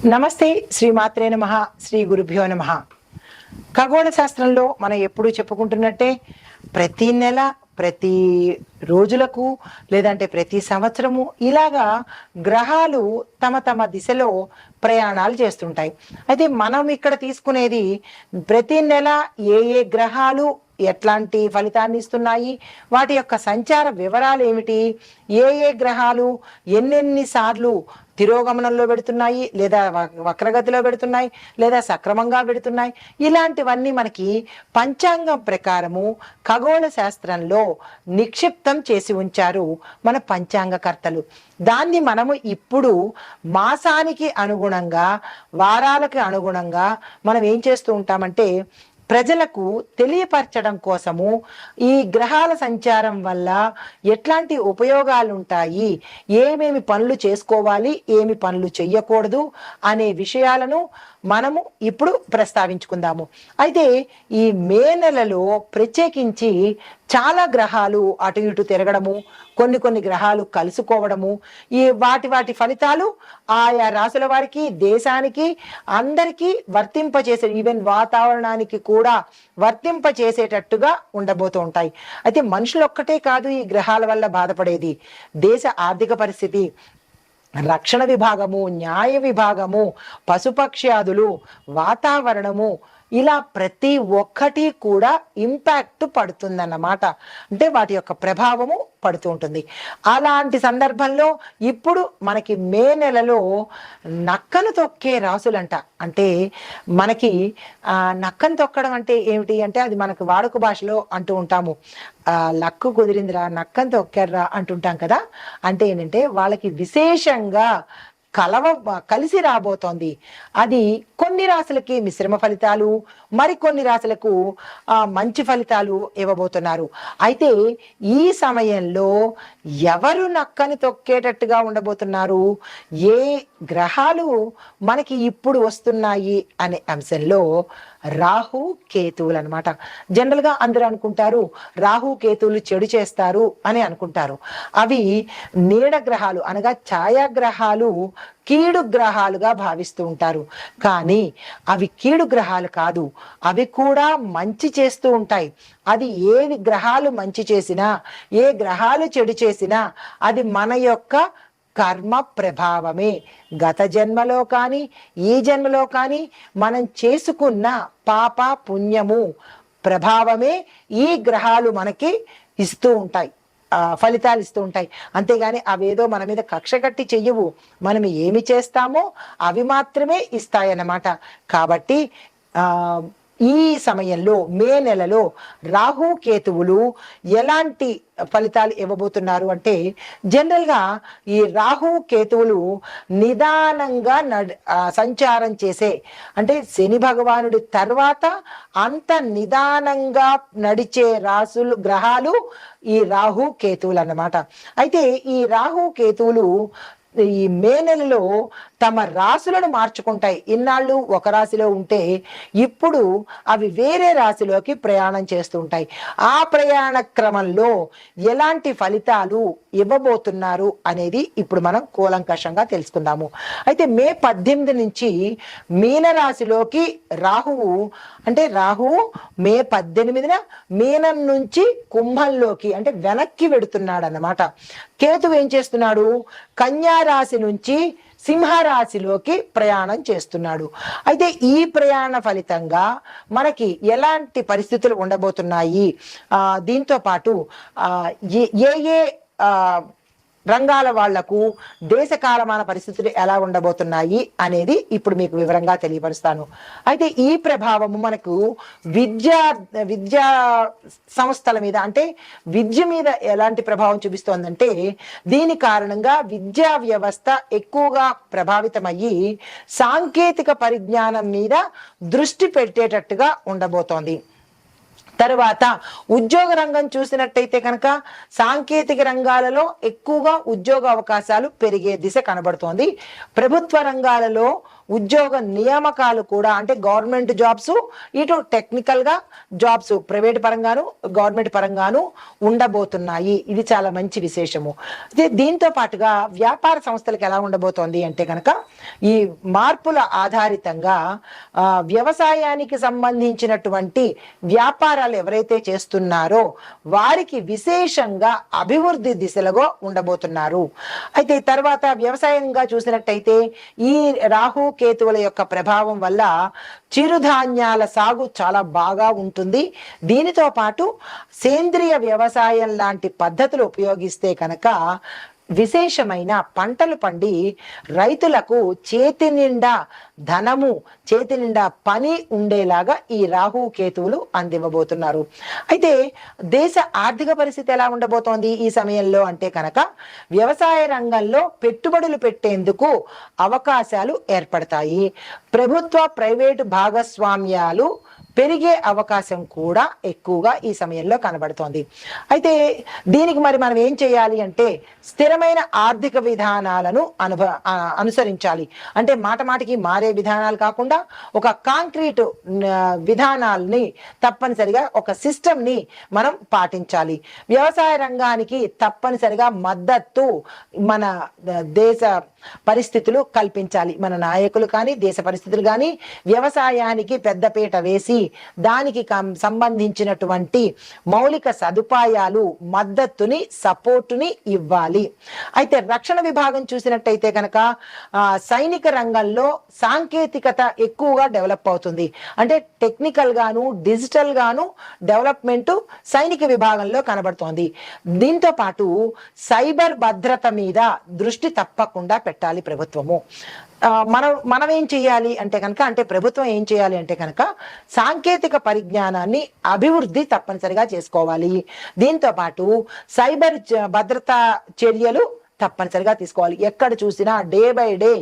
నమస్తే, శ్రీమాత్రే నమః, శ్రీ గురుభ్యో నమః. ఖగోళ శాస్త్రంలో మనం ఎప్పుడూ చెప్పుకుంటున్నట్టే ప్రతి నెల, ప్రతి రోజులకు లేదంటే ప్రతి సంవత్సరము ఇలాగా గ్రహాలు తమ తమ దిశలో ప్రయాణాలు చేస్తుంటాయి. అయితే మనం ఇక్కడ తీసుకునేది ప్రతి నెల ఏ ఏ గ్రహాలు ఎట్లాంటి ఫలితాన్ని ఇస్తున్నాయి, వాటి యొక్క సంచార వివరాలు ఏమిటి, ఏ ఏ గ్రహాలు ఎన్నెన్ని సార్లు తిరోగమనంలో పెడుతున్నాయి, లేదా వక్రగతిలో పెడుతున్నాయి, లేదా సక్రమంగా పెడుతున్నాయి, ఇలాంటివన్నీ మనకి పంచాంగం ప్రకారము ఖగోళ శాస్త్రంలో నిక్షిప్తం చేసి ఉంచారు మన పంచాంగకర్తలు. దాన్ని మనము ఇప్పుడు మాసానికి అనుగుణంగా, వారాలకి అనుగుణంగా మనం ఏం చేస్తూ ఉంటామంటే ప్రజలకు తెలియపరచడం కోసము ఈ గ్రహాల సంచారం వల్ల ఎట్లాంటి ఉపయోగాలు ఉంటాయి, ఏమేమి పనులు చేసుకోవాలి, ఏమి పనులు చెయ్యకూడదు అనే విషయాలను మనము ఇప్పుడు ప్రస్తావించుకుందాము. అయితే ఈ మే నెలలో ప్రత్యేకించి చాలా గ్రహాలు అటు ఇటు తిరగడము, కొన్ని గ్రహాలు కలుసుకోవడము, ఈ వాటి ఫలితాలు ఆయా రాసుల వారికి, దేశానికి, అందరికీ వర్తింపచేసే, ఈవెన్ వాతావరణానికి కూడా వర్తింపచేసేటట్టుగా ఉండబోతూ ఉంటాయి. అయితే మనుషులు ఒక్కటే కాదు ఈ గ్రహాల వల్ల బాధపడేది. దేశ ఆర్థిక పరిస్థితి, రక్షణ విభాగము, న్యాయ విభాగము, పశుపక్ష్యాదులు, వాతావరణము, ఇలా ప్రతి ఒక్కటి కూడా ఇంపాక్ట్ పడుతుందన్నమాట. అంటే వాటి యొక్క ప్రభావము పడుతూ ఉంటుంది. అలాంటి సందర్భంలో ఇప్పుడు మనకి మే నెలలో నక్కను తొక్కే రాసులంట. అంటే మనకి నక్కను తొక్కడం అంటే ఏమిటి అంటే, అది మనకు వాడుక భాషలో అంటూ ఉంటాము, లక్కు కుదిరిందిరా, నక్కను తొక్కారా అంటుంటాం కదా. అంటే ఏంటంటే వాళ్ళకి విశేషంగా కలిసి రాబోతోంది. అది కొన్ని రాశులకి మిశ్రమ ఫలితాలు, మరికొన్ని రాశులకు మంచి ఫలితాలు ఇవ్వబోతున్నారు. అయితే ఈ సమయంలో ఎవరు నక్కని తొక్కేటట్టుగా ఉండబోతున్నారు, ఏ గ్రహాలు మనకి ఇప్పుడు వస్తున్నాయి అనే అంశంలో రాహు కేతువులు అనమాట. జనరల్గా అందరూ అనుకుంటారు రాహు కేతువులు చెడు చేస్తారు అని అనుకుంటారు. అవి నీడ గ్రహాలు అనగా ఛాయాగ్రహాలు, కీడు గ్రహాలుగా భావిస్తూ ఉంటారు. కానీ అవి కీడు గ్రహాలు కాదు, అవి కూడా మంచి చేస్తూ ఉంటాయి. అది ఏ గ్రహాలు మంచి చేసినా, ఏ గ్రహాలు చెడు చేసినా అది మన యొక్క కర్మ ప్రభావమే. గత జన్మలో కానీ ఈ జన్మలో కానీ మనం చేసుకున్న పాప పుణ్యము ప్రభావమే ఈ గ్రహాలు మనకి ఇస్తూ ఉంటాయి, ఫలితాలు ఇస్తూ ఉంటాయి. అంతేగాని అవేదో మన మీద కక్ష కట్టి చెయ్యవు. మనం ఏమి చేస్తామో అవి మాత్రమే ఇస్తాయన్నమాట. కాబట్టి ఈ సమయంలో మే నెలలో రాహు కేతువులు ఎలాంటి ఫలితాలు ఇవ్వబోతున్నారు అంటే, జనరల్గా ఈ రాహు కేతువులు నిదానంగా సంచారం చేసే, అంటే శని భగవానుడి తర్వాత అంత నిదానంగా నడిచే రాసులు గ్రహాలు ఈ రాహు కేతువులు అన్నమాట. అయితే ఈ రాహు కేతువులు ఈ మే నెలలో తమ రాశులను మార్చుకుంటాయి. ఇన్నాళ్ళు ఒక రాశిలో ఉంటే ఇప్పుడు అవి వేరే రాశిలోకి ప్రయాణం చేస్తూ ఉంటాయి. ఆ ప్రయాణ క్రమంలో ఎలాంటి ఫలితాలు ఇవ్వబోతున్నారు అనేది ఇప్పుడు మనం కూలంకషంగా తెలుసుకుందాము. అయితే మే 18 నుంచి మీనరాశిలోకి రాహువు, అంటే రాహువు మే 18న మీనం నుంచి కుంభంలోకి అంటే వెనక్కి వెడుతున్నాడు అన్నమాట. కేతువు ఏం చేస్తున్నాడు, కన్యా రాశి నుంచి సింహరాశిలోకి ప్రయాణం చేస్తున్నాడు. అయితే ఈ ప్రయాణ ఫలితంగా మనకి ఎలాంటి పరిస్థితులు ఉండబోతున్నాయి, దీంతో పాటు ఏ ఏ రంగాల వాళ్లకు దేశ కాలమాన పరిస్థితులు ఎలా ఉండబోతున్నాయి అనేది ఇప్పుడు మీకు వివరంగా తెలియపరుస్తాను. అయితే ఈ ప్రభావము మనకు విద్యా సంస్థల మీద, అంటే విద్య మీద ఎలాంటి ప్రభావం చూపిస్తోందంటే, దీని కారణంగా విద్యా వ్యవస్థ ఎక్కువగా ప్రభావితమయ్యి సాంకేతిక పరిజ్ఞానం మీద దృష్టి పెట్టేటట్టుగా ఉండబోతోంది. తరువాత ఉద్యోగ రంగం చూసినట్టయితే కనుక సాంకేతిక రంగాలలో ఎక్కువగా ఉద్యోగ అవకాశాలు పెరిగే దిశ కనబడుతోంది. ప్రభుత్వ రంగాలలో ఉద్యోగ నియామకాలు కూడా అంటే గవర్నమెంట్ జాబ్స్, ఇటు టెక్నికల్ గా జాబ్స్ ప్రైవేట్ పరంగాను గవర్నమెంట్ పరంగాను ఉండబోతున్నాయి. ఇది చాలా మంచి విశేషము. దీంతో పాటుగా వ్యాపార సంస్థలకు ఎలా ఉండబోతోంది అంటే కనుక ఈ మార్పుల ఆధారితంగా వ్యవసాయానికి సంబంధించినటువంటి వ్యాపారాలు ఎవరైతే చేస్తున్నారో వారికి విశేషంగా అభివృద్ధి దిశలో ఉండబోతున్నారు. అయితే తర్వాత వ్యవసాయంగా చూసినట్టయితే ఈ రాహు కేతువుల యొక్క ప్రభావం వల్ల చిరుధాన్యాల సాగు చాలా బాగా ఉంటుంది. దీనితో పాటు సేంద్రియ వ్యవసాయం లాంటి పద్ధతులు ఉపయోగిస్తే కనుక విశేషమైన పంటలు పండి రైతులకు చేతి నిండా ధనము, చేతి నిండా పని ఉండేలాగా ఈ రాహు కేతువులు అందివ్వబోతున్నారు. అయితే దేశ ఆర్థిక పరిస్థితి ఎలా ఉండబోతోంది ఈ సమయంలో అంటే కనుక వ్యవసాయ రంగంలో పెట్టుబడులు పెట్టేందుకు అవకాశాలు ఏర్పడతాయి. ప్రభుత్వ ప్రైవేటు భాగస్వామ్యాలు పెరిగే అవకాశం కూడా ఎక్కువగా ఈ సమయంలో కనబడుతోంది. అయితే దీనికి మరి మనం ఏం చేయాలి అంటే స్థిరమైన ఆర్థిక విధానాలను అనుసరించాలి. అంటే మాట మాటికి మారే విధానాలు కాకుండా ఒక కాంక్రీట్ విధానాల్ని తప్పనిసరిగా ఒక సిస్టమ్ ని మనం పాటించాలి. వ్యవసాయ రంగానికి తప్పనిసరిగా మద్దతు మన దేశ పరిస్థితులు కల్పించాలి. మన నాయకులు కానీ దేశ పరిస్థితులు కానీ వ్యవసాయానికి పెద్దపీట వేసి దానికి సంబంధించినటువంటి మౌలిక సదుపాయాలు, మద్దతుని, సపోర్టుని ఇవ్వాలి. అయితే రక్షణ విభాగం చూసినట్టయితే కనుక సైనిక రంగంలో సాంకేతికత ఎక్కువగా డెవలప్ అవుతుంది. అంటే టెక్నికల్ గాను డిజిటల్ గాను డెవలప్మెంట్ సైనిక విభాగంలో కనబడుతోంది. దీంతో పాటు సైబర్ భద్రత మీద దృష్టి తప్పకుండా పెట్టాలి ప్రభుత్వము. మనం ఏం చేయాలి అంటే కనుక అంటే ప్రభుత్వం ఏం చేయాలి అంటే కనుక సాంకేతిక పరిజ్ఞానాన్ని అభివృద్ధి తప్పనిసరిగా చేసుకోవాలి. దీంతో పాటు సైబర్ భద్రతా చర్యలు తప్పనిసరిగా తీసుకోవాలి. ఎక్కడ చూసినా డే బై డే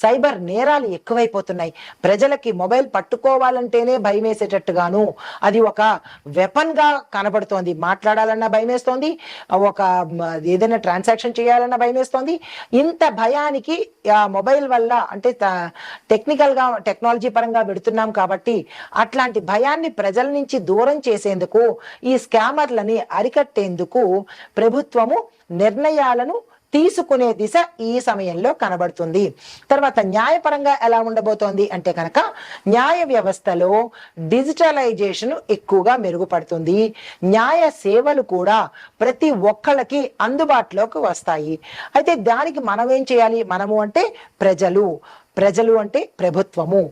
సైబర్ నేరాలు ఎక్కువైపోతున్నాయి. ప్రజలకి మొబైల్ పట్టుకోవాలంటేనే భయం వేసేటట్టుగాను అది ఒక వెపన్ గా కనబడుతోంది. మాట్లాడాలన్నా భయం వేస్తోంది, ఒక ఏదైనా ట్రాన్సాక్షన్ చేయాలన్నా భయం వేస్తోంది. ఇంత భయానికి మొబైల్ వల్ల అంటే టెక్నాలజీ పరంగా పెడుతున్నాం కాబట్టి అట్లాంటి భయాన్ని ప్రజల నుంచి దూరం చేసేందుకు ఈ స్కామర్లని అరికట్టేందుకు ప్రభుత్వము నిర్ణయాలను తీసుకునే దిశ ఈ సమయంలో కనబడుతుంది. తర్వాత న్యాయపరంగా ఎలా ఉండబోతోంది అంటే కనుక న్యాయ వ్యవస్థలో డిజిటలైజేషన్ ఎక్కువగా మెరుగుపడుతుంది. న్యాయ సేవలు కూడా ప్రతి ఒక్కళ్ళకి అందుబాటులోకి వస్తాయి. అయితే దానికి మనం ఏం చేయాలి? మనము అంటే ప్రజలు అంటే ప్రభుత్వము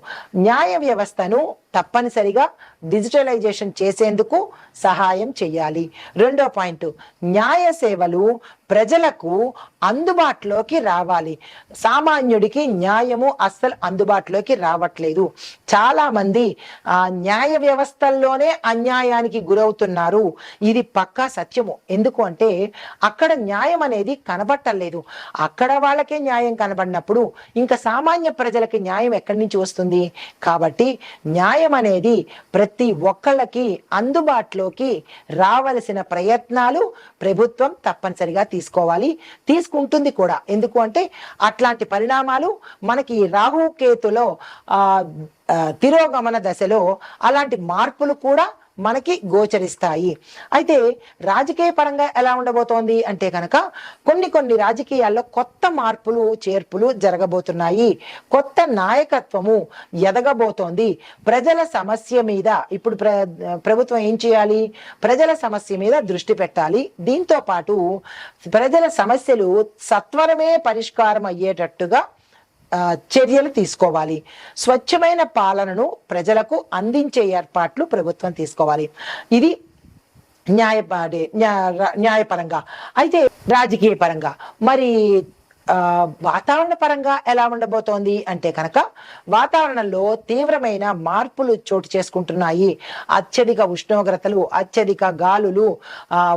న్యాయ వ్యవస్థను తప్పనిసరిగా డిజిటలైజేషన్ చేసేందుకు సహాయం చేయాలి. రెండో పాయింట్, న్యాయ సేవలు ప్రజలకు అందుబాటులోకి రావాలి. సామాన్యుడికి న్యాయము అస్సలు అందుబాటులోకి రావట్లేదు. చాలా మంది న్యాయ వ్యవస్థల్లోనే అన్యాయానికి గురవుతున్నారు. ఇది పక్కా సత్యము. ఎందుకు అంటే అక్కడ న్యాయం అనేది కనబట్టలేదు. అక్కడ వాళ్ళకే న్యాయం కనబడినప్పుడు ఇంకా సామాన్య ప్రజలకి న్యాయం ఎక్కడి నుంచి వస్తుంది? కాబట్టి న్యాయం అనేది ప్రతి ఒక్కళ్ళకి అందుబాటులోకి రావలసిన ప్రయత్నాలు ప్రభుత్వం తప్పనిసరిగా తీసుకోవాలి, తీసుకుంటుంది కూడా. ఎందుకు అంటే అట్లాంటి పరిణామాలు మనకి రాహుకేతులో తిరోగమన దశలో అలాంటి మార్పులు కూడా మనకి గోచరిస్తాయి. అయితే రాజకీయ పరంగా ఎలా ఉండబోతోంది అంటే కనుక కొన్ని రాజకీయాల్లో కొత్త మార్పులు చేర్పులు జరగబోతున్నాయి. కొత్త నాయకత్వము ఎదగబోతోంది. ప్రజల సమస్య మీద ఇప్పుడు ప్రభుత్వం ఏం చేయాలి? ప్రజల సమస్య మీద దృష్టి పెట్టాలి. దీంతో పాటు ప్రజల సమస్యలు సత్వరమే పరిష్కారం అయ్యేటట్టుగా చర్యలు తీసుకోవాలి. స్వచ్ఛమైన పాలనను ప్రజలకు అందించే ఏర్పాట్లు ప్రభుత్వం తీసుకోవాలి. ఇది న్యాయపరంగా. అయితే రాజకీయ పరంగా మరి వాతావరణ పరంగా ఎలా ఉండబోతోంది అంటే కనుక వాతావరణంలో తీవ్రమైన మార్పులు చోటు చేసుకుంటున్నాయి. అత్యధిక ఉష్ణోగ్రతలు, అత్యధిక గాలులు,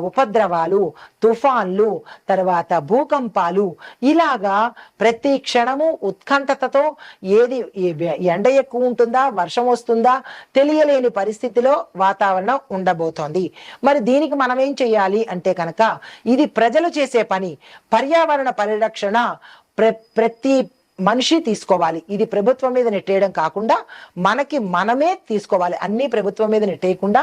ఉపద్రవాలు, తుఫాన్లు, తర్వాత భూకంపాలు, ఇలాగా ప్రతి క్షణము ఉత్కంఠతతో ఏది ఎండ ఎక్కువ ఉంటుందా, వర్షం వస్తుందా తెలియలేని పరిస్థితిలో వాతావరణం ఉండబోతోంది. మరి దీనికి మనం ఏం చేయాలి అంటే కనుక ఇది ప్రజలు చేసే పని. పర్యావరణ పరిరక్షణ ప్రతి మనిషి తీసుకోవాలి. ఇది ప్రభుత్వం మీద నెట్టేయడం కాకుండా మనకి మనమే తీసుకోవాలి. అన్ని ప్రభుత్వం మీద నెట్టేయకుండా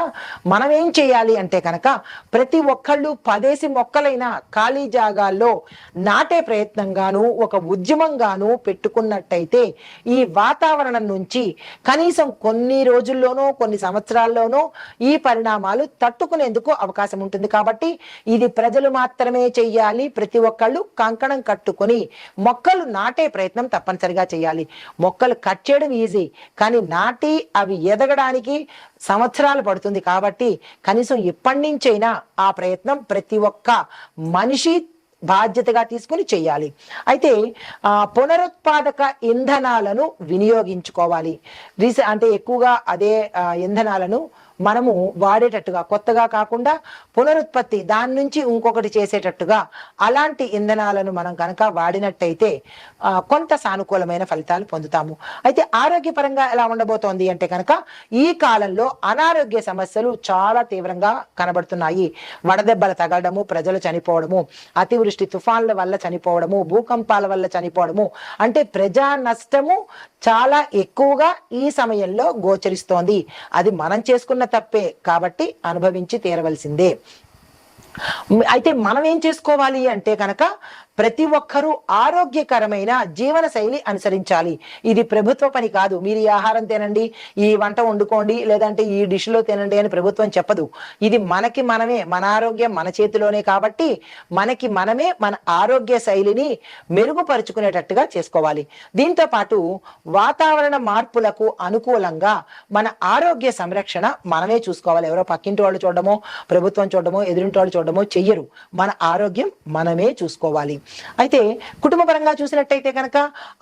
మనం ఏం చేయాలి అంటే కనుక ప్రతి ఒక్కళ్ళు 10 మొక్కలైనా ఖాళీ జాగాల్లో నాటే ప్రయత్నంగాను ఒక ఉద్యమంగాను పెట్టుకున్నట్టయితే ఈ వాతావరణం నుంచి కనీసం కొన్ని రోజుల్లోనో కొన్ని సంవత్సరాల్లోనో ఈ పరిణామాలు తట్టుకునేందుకు అవకాశం ఉంటుంది. కాబట్టి ఇది ప్రజలు మాత్రమే చెయ్యాలి. ప్రతి ఒక్కళ్ళు కంకణం కట్టుకొని మొక్కలు నాటే ప్రయత్నం తప్పనిసరిగా చేయాలి. మొక్కలు కట్ చేయడం ఈజీ, కానీ నాటి అవి ఎదగడానికి సంవత్సరాలు పడుతుంది. కాబట్టి కనీసం ఎప్పటి నుంచైనా ఆ ప్రయత్నం ప్రతి ఒక్క మనిషి బాధ్యతగా తీసుకుని చేయాలి. అయితే పునరుత్పాదక ఇంధనాలను వినియోగించుకోవాలి. అంటే ఎక్కువగా అదే ఇంధనాలను మనము వాడేటట్టుగా, కొత్తగా కాకుండా పునరుత్పత్తి దాని నుంచి ఇంకొకటి చేసేటట్టుగా అలాంటి ఇంధనాలను మనం కనుక వాడినట్టయితే కొంత సానుకూలమైన ఫలితాలు పొందుతాము. అయితే ఆరోగ్యపరంగా ఎలా ఉండబోతోంది అంటే కనుక ఈ కాలంలో అనారోగ్య సమస్యలు చాలా తీవ్రంగా కనబడుతున్నాయి. వడదెబ్బలు తగలడము, ప్రజలు చనిపోవడము, అతివృష్టి తుఫాన్ల వల్ల చనిపోవడము, భూకంపాల వల్ల చనిపోవడము, అంటే ప్రజా నష్టము చాలా ఎక్కువగా ఈ సమయంలో గోచరిస్తోంది. అది మనం చేసుకున్న తప్పే కాబట్టి అనుభవించి తీరవలసిందే. అయితే మనం ఏం చేసుకోవాలి అంటే కనుక ప్రతి ఒక్కరూ ఆరోగ్యకరమైన జీవన శైలి అనుసరించాలి. ఇది ప్రభుత్వ పని కాదు. మీరు ఈ ఆహారం తినండి, ఈ వంట వండుకోండి, లేదంటే ఈ డిష్లో తినండి అని ప్రభుత్వం చెప్పదు. ఇది మనకి మనమే, మన ఆరోగ్యం మన చేతిలోనే. కాబట్టి మనకి మనమే మన ఆరోగ్య శైలిని మెరుగుపరుచుకునేటట్టుగా చేసుకోవాలి. దీంతో పాటు వాతావరణ మార్పులకు అనుకూలంగా మన ఆరోగ్య సంరక్షణ మనమే చూసుకోవాలి. ఎవరో పక్కింటి వాళ్ళు చూడడమో, ప్రభుత్వం చూడడమో, ఎదురింటి వాళ్ళు చూడడమో చెయ్యరు. మన ఆరోగ్యం మనమే చూసుకోవాలి. అయితే కుటుంబ పరంగా చూసినట్టయితే కనుక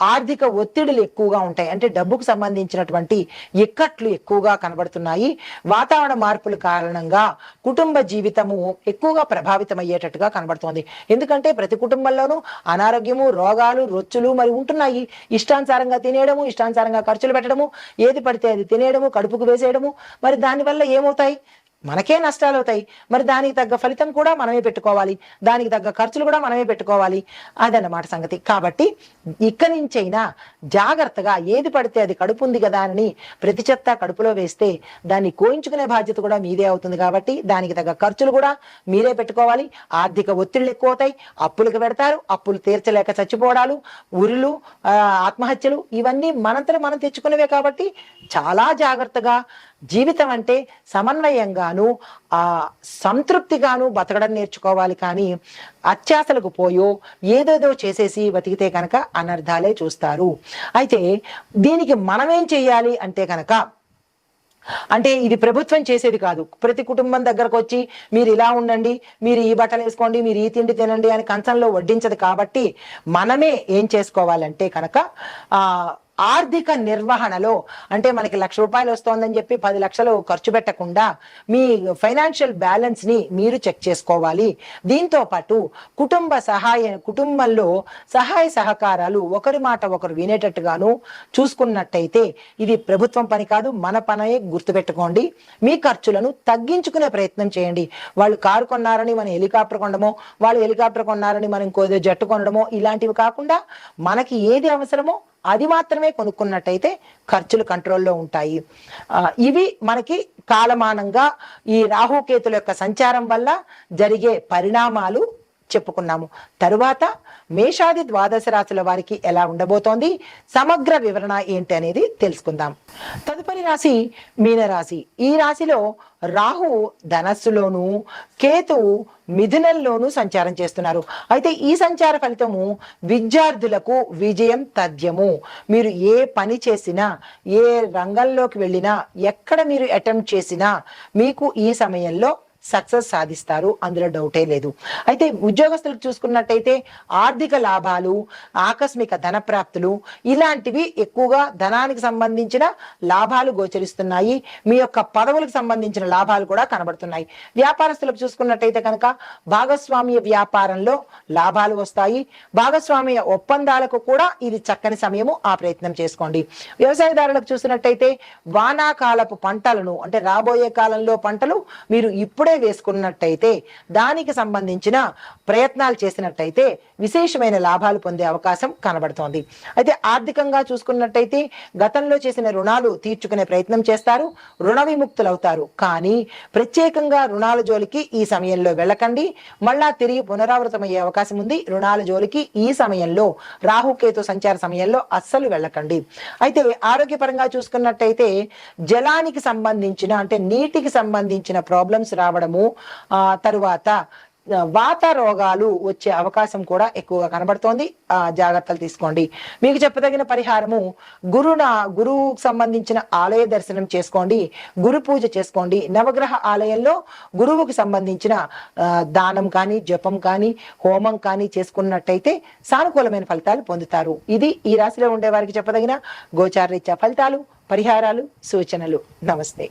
ఆర్థిక ఒత్తిడులు ఎక్కువగా ఉంటాయి. అంటే డబ్బుకు సంబంధించినటువంటి ఇక్కట్లు ఎక్కువగా కనబడుతున్నాయి. వాతావరణ మార్పుల కారణంగా కుటుంబ జీవితము ఎక్కువగా ప్రభావితం అయ్యేటట్టుగా కనబడుతోంది. ఎందుకంటే ప్రతి కుటుంబంలోనూ అనారోగ్యము, రోగాలు, రొచ్చులు మరి ఉంటున్నాయి. ఇష్టానుసారంగా తినేయడము, ఇష్టానుసారంగా ఖర్చులు పెట్టడము, ఏది పడితే అది తినేయడము, కడుపుకు వేసేయడము, మరి దానివల్ల ఏమవుతాయి? మనకే నష్టాలు అవుతాయి. మరి దానికి తగ్గ ఫలితం కూడా మనమే పెట్టుకోవాలి, దానికి తగ్గ ఖర్చులు కూడా మనమే పెట్టుకోవాలి. అదన్నమాట సంగతి. కాబట్టి ఇక్కడి నుంచైనా జాగ్రత్తగా ఏది పడితే అది కడుపు ఉంది కదా అని ప్రతి చెత్త కడుపులో వేస్తే దాన్ని కోయించుకునే బాధ్యత కూడా మీదే అవుతుంది. కాబట్టి దానికి తగ్గ ఖర్చులు కూడా మీరే పెట్టుకోవాలి. ఆర్థిక ఒత్తిళ్లు ఎక్కువ అవుతాయి, అప్పులకు పెడతారు, అప్పులు తీర్చలేక చచ్చిపోవడాలు, ఉరులు, ఆత్మహత్యలు, ఇవన్నీ మనంతలో మనం తెచ్చుకునేవే. కాబట్టి చాలా జాగ్రత్తగా జీవితం అంటే సమన్వయంగాను సంతృప్తిగాను బతకడం నేర్చుకోవాలి. కానీ అత్యాశలకు పోయో ఏదేదో చేసేసి బతికితే కనుక అనర్థాలే చూస్తారు. అయితే దీనికి మనమేం చెయ్యాలి అంటే కనుక, అంటే ఇది ప్రభుత్వం చేసేది కాదు. ప్రతి కుటుంబం దగ్గరకు వచ్చి మీరు ఇలా ఉండండి, మీరు ఈ బట్టలు వేసుకోండి, మీరు ఈ తిండి తినండి అని కంచంలో వడ్డించదు. కాబట్టి మనమే ఏం చేసుకోవాలంటే కనుక ఆర్థిక నిర్వహణలో, అంటే మనకి 1,00,000 రూపాయలు వస్తోందని చెప్పి 10 లక్షలు ఖర్చు పెట్టకుండా మీ ఫైనాన్షియల్ బ్యాలెన్స్ ని మీరు చెక్ చేసుకోవాలి. దీంతో పాటు కుటుంబంలో సహాయ సహకారాలు ఒకరి మాట ఒకరు వినేటట్టుగాను చూసుకున్నట్టయితే ఇది ప్రభుత్వం పని కాదు, మన పనే గుర్తుపెట్టుకోండి. మీ ఖర్చులను తగ్గించుకునే ప్రయత్నం చేయండి. వాళ్ళు కారు కొన్నారని మనం హెలికాప్టర్ కొనడమో, వాళ్ళు హెలికాప్టర్ కొన్నారని మనం ఇంకో జట్టు కొనడమో ఇలాంటివి కాకుండా మనకి ఏది అవసరమో అది మాత్రమే కొనుక్కున్నట్టయితే ఖర్చులు కంట్రోల్లో ఉంటాయి. ఇవి మనకి కాలమానంగా ఈ రాహుకేతుల యొక్క సంచారం వల్ల జరిగే పరిణామాలు చెప్పుకున్నాము. తరువాత మేషాది ద్వాదశ రాశుల వారికి ఎలా ఉండబోతోంది, సమగ్ర వివరణ ఏంటి అనేది తెలుసుకుందాం. తదుపరి రాశి మీనరాశి. ఈ రాశిలో రాహు ధనస్సులోను, కేతువు మిథునంలోను సంచారం చేస్తున్నారు. అయితే ఈ సంచార ఫలితము విద్యార్థులకు విజయం తథ్యము. మీరు ఏ పని చేసినా, ఏ రంగంలోకి వెళ్ళినా, ఎక్కడ మీరు అటెంప్ట్ చేసినా మీకు ఈ సమయంలో సక్సెస్ సాధిస్తారు, అందులో డౌటే లేదు. అయితే ఉద్యోగస్తులకు చూసుకున్నట్టయితే ఆర్థిక లాభాలు, ఆకస్మిక ధన ప్రాప్తులు ఇలాంటివి ఎక్కువగా ధనానికి సంబంధించిన లాభాలు గోచరిస్తున్నాయి. మీ యొక్క పదవులకు సంబంధించిన లాభాలు కూడా కనబడుతున్నాయి. వ్యాపారస్తులకు చూసుకున్నట్టయితే కనుక భాగస్వామ్య వ్యాపారంలో లాభాలు వస్తాయి. భాగస్వామ్య ఒప్పందాలకు కూడా ఇది చక్కని సమయము, ఆ ప్రయత్నం చేసుకోండి. వ్యవసాయదారులకు చూసినట్టయితే వానాకాలపు పంటలను అంటే రాబోయే కాలంలో పంటలు మీరు ఇప్పుడే వేసుకున్నట్టయితే దానికి సంబంధించిన ప్రయత్నాలు చేసినట్టయితే విశేషమైన లాభాలు పొందే అవకాశం కనబడుతోంది. అయితే ఆర్థికంగా చూసుకున్నట్టయితే గతంలో చేసిన రుణాలు తీర్చుకునే ప్రయత్నం చేస్తారు, రుణ విముక్తులవుతారు. కానీ ప్రత్యేకంగా రుణాల జోలికి ఈ సమయంలో వెళ్ళకండి, మళ్ళా తిరిగి పునరావృతమయ్యే అవకాశం ఉంది. రుణాల జోలికి ఈ సమయంలో రాహుకేతు సంచార సమయంలో అస్సలు వెళ్ళకండి. అయితే ఆరోగ్యపరంగా చూసుకున్నట్టయితే జలానికి సంబంధించిన అంటే నీటికి సంబంధించిన ప్రాబ్లమ్స్ రావడము, తరువాత వాత రోగాలు వచ్చే అవకాశం కూడా ఎక్కువగా కనబడుతోంది. జాగ్రత్తలు తీసుకోండి. మీకు చెప్పదగిన పరిహారము గురువుకు సంబంధించిన ఆలయ దర్శనం చేసుకోండి, గురు పూజ చేసుకోండి. నవగ్రహ ఆలయంలో గురువుకు సంబంధించిన దానం కానీ జపం కానీ హోమం కానీ చేసుకున్నట్టయితే సానుకూలమైన ఫలితాలు పొందుతారు. ఇది ఈ రాశిలో ఉండే వారికి చెప్పదగిన గోచారరీత్యా ఫలితాలు, పరిహారాలు, సూచనలు. నమస్తే.